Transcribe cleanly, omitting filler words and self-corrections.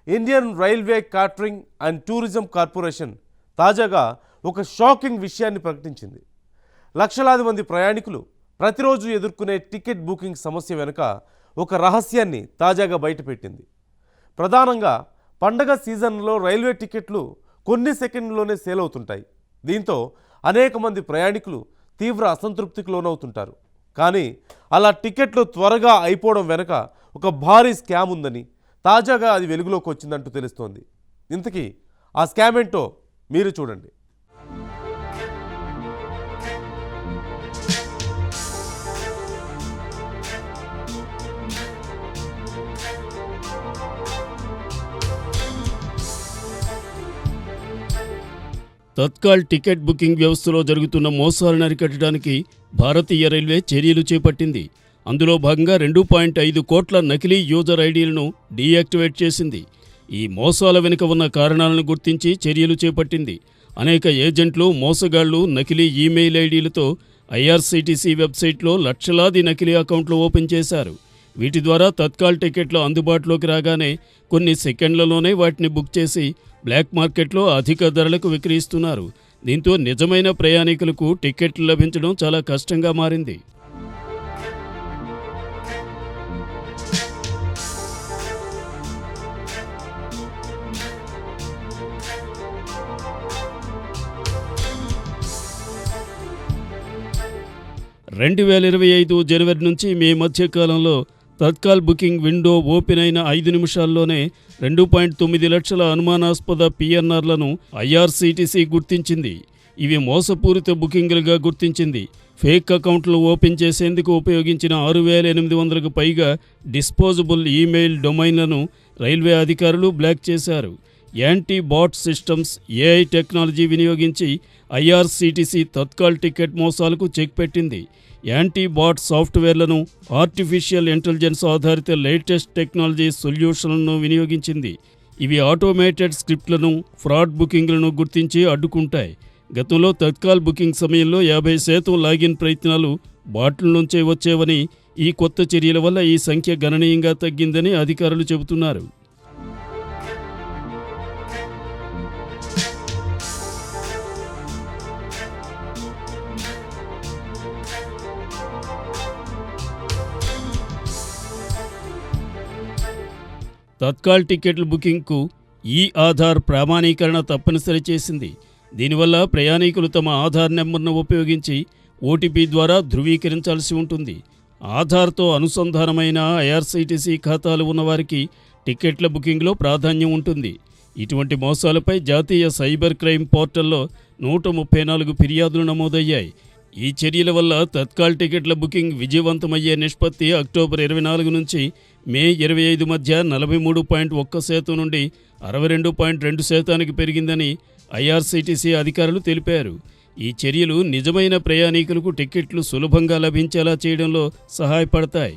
Indian railway catering and tourism corporation తాజాగా ఒక shocking విషయాన్ని ప్రకటించింది. లక్షలాది మంది ప్రయాణికులు ప్రతిరోజు ఎదుర్కొనే టికెట్ బుకింగ్ సమస్య వెనుక ఒక రహస్యాన్ని తాజాగా బయటపెట్టింది. ప్రధానంగా పండగ సీజన్లో రైల్వే టికెట్లు కొన్ని సెకండ్లోనే సేల్ అవుతుంటాయి. దీంతో అనేక మంది ప్రయాణికులు తీవ్ర అసంతృప్తికి లోనవుతుంటారు. కానీ అలా టికెట్లు త్వరగా అయిపోవడం వెనుక ఒక భారీ స్కామ్ ఉందని తాజాగా అది వెలుగులోకి వచ్చిందంటూ తెలుస్తోంది. ఇంతకీ ఆ స్కామ్ ఏంటో మీరు చూడండి. తత్కాల్ టికెట్ బుకింగ్ వ్యవస్థలో జరుగుతున్న మోసాలను అరికట్టడానికి భారతీయ రైల్వే చర్యలు చేపట్టింది. అందులో భాగంగా 2.5 కోట్ల నకిలీ యూజర్ ఐడీలను డీయాక్టివేట్ చేసింది. ఈ మోసాల వెనుక ఉన్న కారణాలను గుర్తించి చర్యలు చేపట్టింది. అనేక ఏజెంట్లు, మోసగాళ్లు నకిలీ ఈమెయిల్ ఐడీలతో ఐఆర్సీటీసీ వెబ్సైట్లో లక్షలాది నకిలీ అకౌంట్లు ఓపెన్ చేశారు. వీటి ద్వారా తత్కాల్ టికెట్లు అందుబాటులోకి రాగానే కొన్ని సెకండ్లలోనే వాటిని బుక్ చేసి బ్లాక్ మార్కెట్లో అధిక ధరలకు విక్రయిస్తున్నారు. దీంతో నిజమైన ప్రయాణికులకు టికెట్లు లభించడం చాలా కష్టంగా మారింది. జనవరి నుంచి మే మధ్య కాలంలో తత్కాల్ బుకింగ్ విండో ఓపెన్ అయిన 5 నిమిషాల్లోనే 2.9 లక్షల అనుమానాస్పద పిఎన్ఆర్లను ఐఆర్సీటీసీ గుర్తించింది. ఇవి మోసపూరిత బుకింగ్లుగా గుర్తించింది. ఫేక్ అకౌంట్లు ఓపెన్ చేసేందుకు ఉపయోగించిన 6,800కు పైగా డిస్పోజబుల్ ఈమెయిల్ డొమైన్లను రైల్వే అధికారులు బ్లాక్ చేశారు. Anti bot systems, AI technology వినియోగించి ఐఆర్సీటీసీ తత్కాల్ టికెట్ మోసాలకు చెక్ పెట్టింది. యాంటీ బాట్ సాఫ్ట్వేర్లను, ఆర్టిఫిషియల్ ఇంటెలిజెన్స్ ఆధారిత లేటెస్ట్ టెక్నాలజీ సొల్యూషన్లను వినియోగించింది. ఇవి ఆటోమేటెడ్ స్క్రిప్ట్లను, ఫ్రాడ్ బుకింగ్లను గుర్తించి అడ్డుకుంటాయి. గతంలో తత్కాల్ బుకింగ్ సమయంలో 50% లాగిన్ ప్రయత్నాలు బాట్ల నుంచే వచ్చేవని, ఈ కొత్త చర్యల వల్ల ఈ సంఖ్య గణనీయంగా తగ్గిందని అధికారులు చెబుతున్నారు. తత్కాల్ టికెట్ల బుకింగ్కు ఆధార్ ప్రామాణీకరణ తప్పనిసరి చేసింది. దీనివల్ల ప్రయాణికులు తమ ఆధార్ నెంబర్ను ఉపయోగించి ఓటీపీ ద్వారా ధృవీకరించాల్సి ఉంటుంది. ఆధార్తో అనుసంధానమైన ఐఆర్సీటీసీ ఖాతాలు ఉన్నవారికి టికెట్ల బుకింగ్లో ప్రాధాన్యం ఉంటుంది. ఇటువంటి మోసాలపై జాతీయ సైబర్ క్రైమ్ పోర్టల్లో 134 ఫిర్యాదులు నమోదయ్యాయి. ఈ చర్యల వల్ల తత్కాల్ టికెట్ల బుకింగ్ విజయవంతమయ్యే నిష్పత్తి అక్టోబర్ 24 నుంచి మే 25 మధ్య 43.1% నుండి 62.2% పెరిగిందని ఐఆర్సీటీసీ అధికారులు తెలిపారు. ఈ చర్యలు నిజమైన ప్రయాణికులకు టికెట్లు సులభంగా లభించేలా చేయడంలో సహాయపడతాయి.